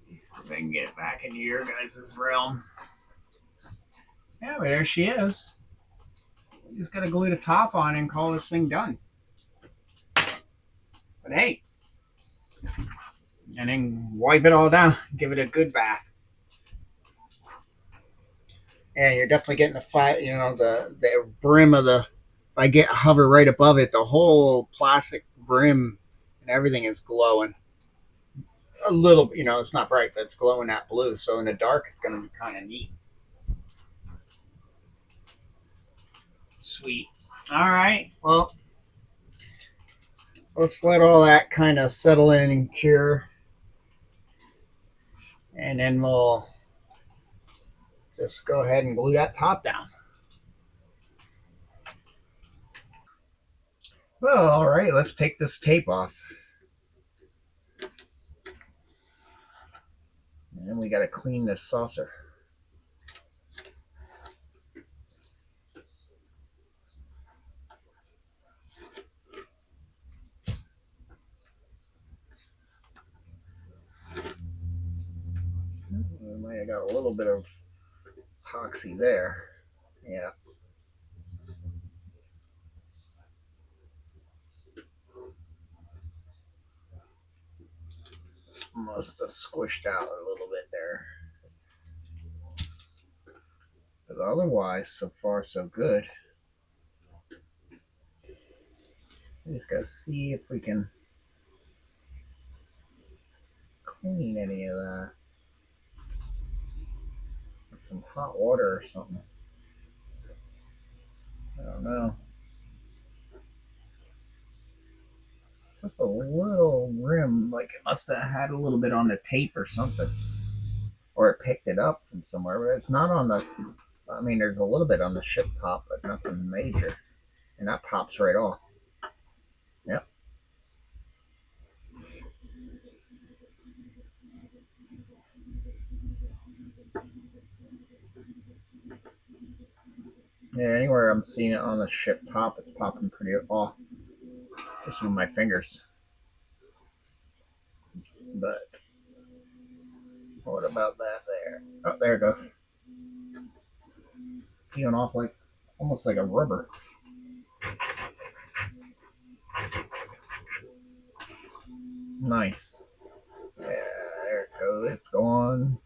If I can get it back into your guys' realm. Yeah, but there she is. You just gotta glue the top on and call this thing done. But hey, and then wipe it all down, give it a good bath. And you're definitely getting the flat, the brim of the. If I get hover right above it, the whole plastic brim and everything is glowing. A little, it's not bright, but it's glowing that blue. So in the dark, it's gonna be kind of neat. Sweet. All right. Well, let's let all that kind of settle in and cure, and then we'll just go ahead and glue that top down. Well, all right. Let's take this tape off. And then we got to clean this saucer. got a little bit of epoxy there. Yeah, must have squished out a little bit there. But otherwise, so far so good. We just gotta see if we can clean any of that with some hot water or something. I don't know. It's just a little rim, like it must have had a little bit on the tape or something, or it picked it up from somewhere. But it's not on the. I mean, there's a little bit on the ship top, but nothing major, and that pops right off. Yep. Yeah. Anywhere I'm seeing it on the ship top, it's popping pretty off. Just with my fingers. But what about that there? Oh, there it goes. Peeling off like almost like a rubber. Nice. Yeah, there it goes. It's gone.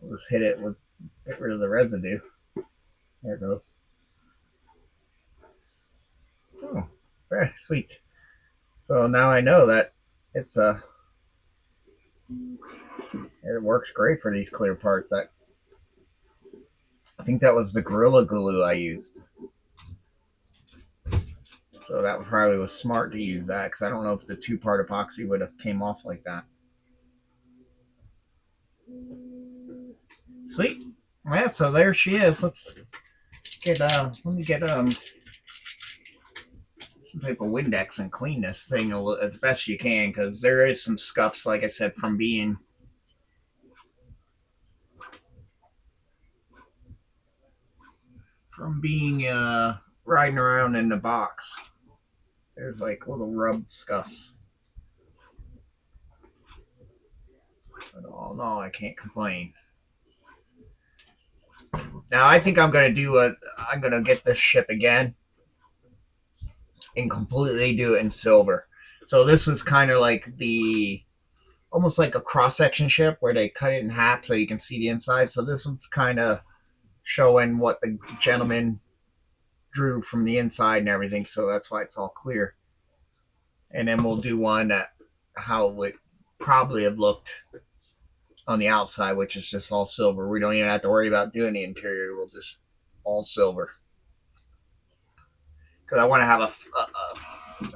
We'll just hit it with get rid of the residue. There it goes. Oh, very sweet. So now I know that it's it works great for these clear parts. I think that was the Gorilla Glue I used. So that probably was smart to use that because I don't know if the two-part epoxy would have came off like that. Sweet. Yeah, so there she is. Let's get let me get some type of Windex and clean this thing as best you can because there is some scuffs, like I said, from being riding around in the box. There's like little rub scuffs. But oh no, I can't complain. Now I think I'm gonna get this ship again and completely do it in silver. So this was kind of like the almost like a cross section ship where they cut it in half so you can see the inside. So this one's kind of showing what the gentleman drew from the inside and everything. So that's why it's all clear. And then we'll do one that how it would probably have looked on the outside, which is just all silver. We don't even have to worry about doing the interior. We'll just all silver. Because I want to have a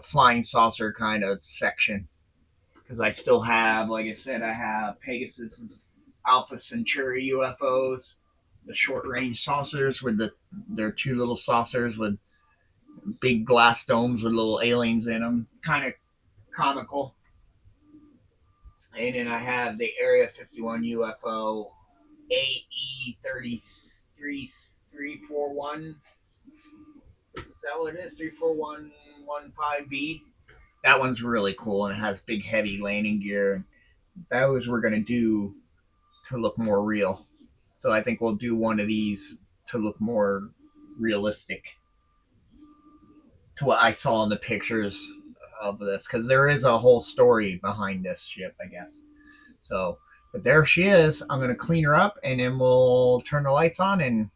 flying saucer kind of section. Because I still have, like I said, I have Pegasus Alpha Centauri UFOs, the short range saucers with they're two little saucers with big glass domes with little aliens in them, kind of comical. And then I have the Area 51 UFO AE33341. Is that what it is? 34115B. That one's really cool and it has big heavy landing gear. Those we're gonna do to look more real. So I think we'll do one of these to look more realistic to what I saw in the pictures of this because there is a whole story behind this ship, I guess. So, but there she is. I'm gonna clean her up and then we'll turn the lights on and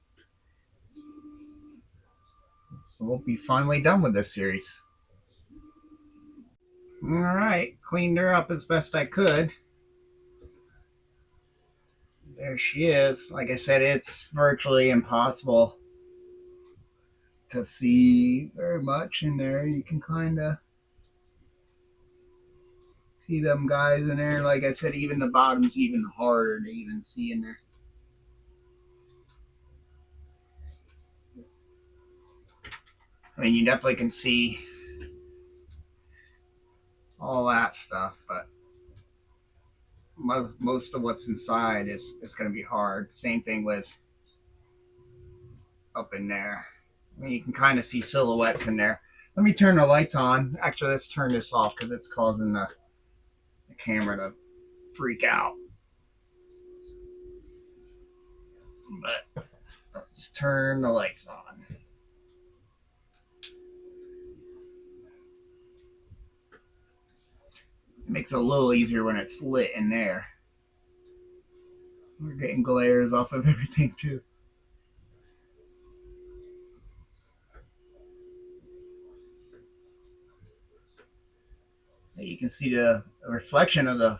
we'll be finally done with this series. All right, cleaned her up as best I could. There she is. Like I said, it's virtually impossible to see very much in there. You can kind of see them guys in there. Like I said, even the bottom's even harder to even see in there. I mean, you definitely can see all that stuff, but most of what's inside is going to be hard. Same thing with up in there. I mean, you can kind of see silhouettes in there. Let me turn the lights on. Actually, let's turn this off because it's causing the camera to freak out. But let's turn the lights on. It makes it a little easier when it's lit in there. We're getting glares off of everything too. You can see the reflection of the.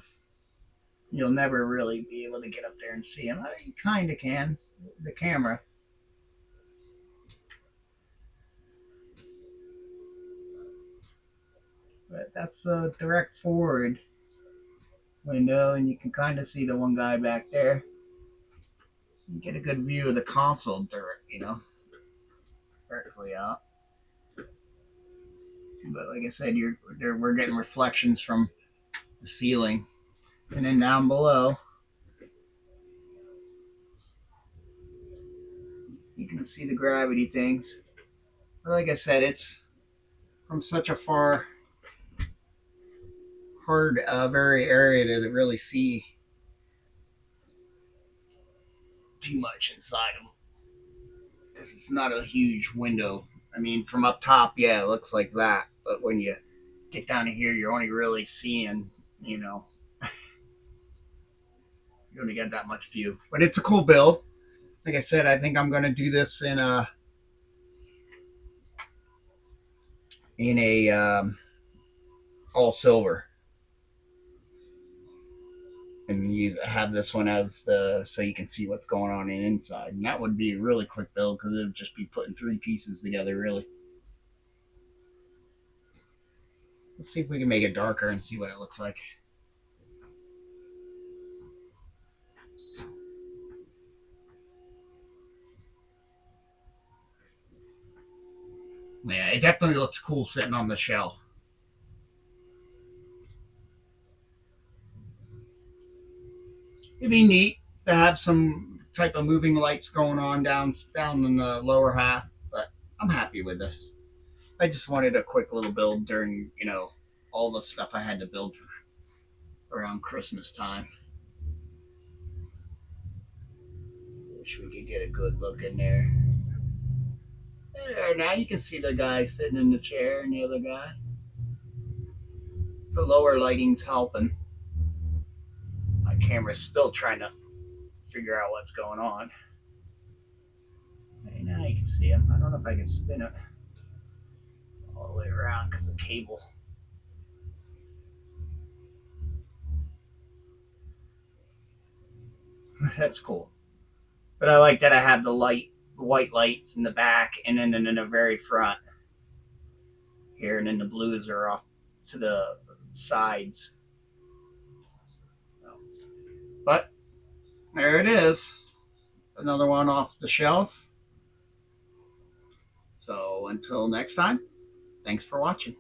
You'll never really be able to get up there and see them. You kind of can. The camera. But that's a direct forward window, and you can kind of see the one guy back there. You get a good view of the console, directly out. But like I said, we're getting reflections from the ceiling, and then down below, you can see the gravity things. But like I said, it's from such a hard, very area to really see too much inside them because it's not a huge window. I mean, from up top, yeah, it looks like that, but when you get down to here, you're only really seeing, you know, you only get that much view. But it's a cool build. Like I said, I think I'm gonna do this in a all silver and have this one as the so you can see what's going on inside. And that would be a really quick build because it would just be putting three pieces together. Really. Let's see if we can make it darker and see what it looks like. Yeah, it definitely looks cool sitting on the shelf. It'd be neat to have some type of moving lights going on down in the lower half, but I'm happy with this. I just wanted a quick little build during all the stuff I had to build around Christmas time. Wish we could get a good look in there. There, now you can see the guy sitting in the chair and the other guy. The lower lighting's helping. My camera's still trying to figure out what's going on. Hey, now you can see him. I don't know if I can spin it all the way around because of the cable. That's cool. But I like that I have the white lights in the back, and then in the very front here, and then the blues are off to the sides. But there it is, another one off the shelf. So until next time, thanks for watching.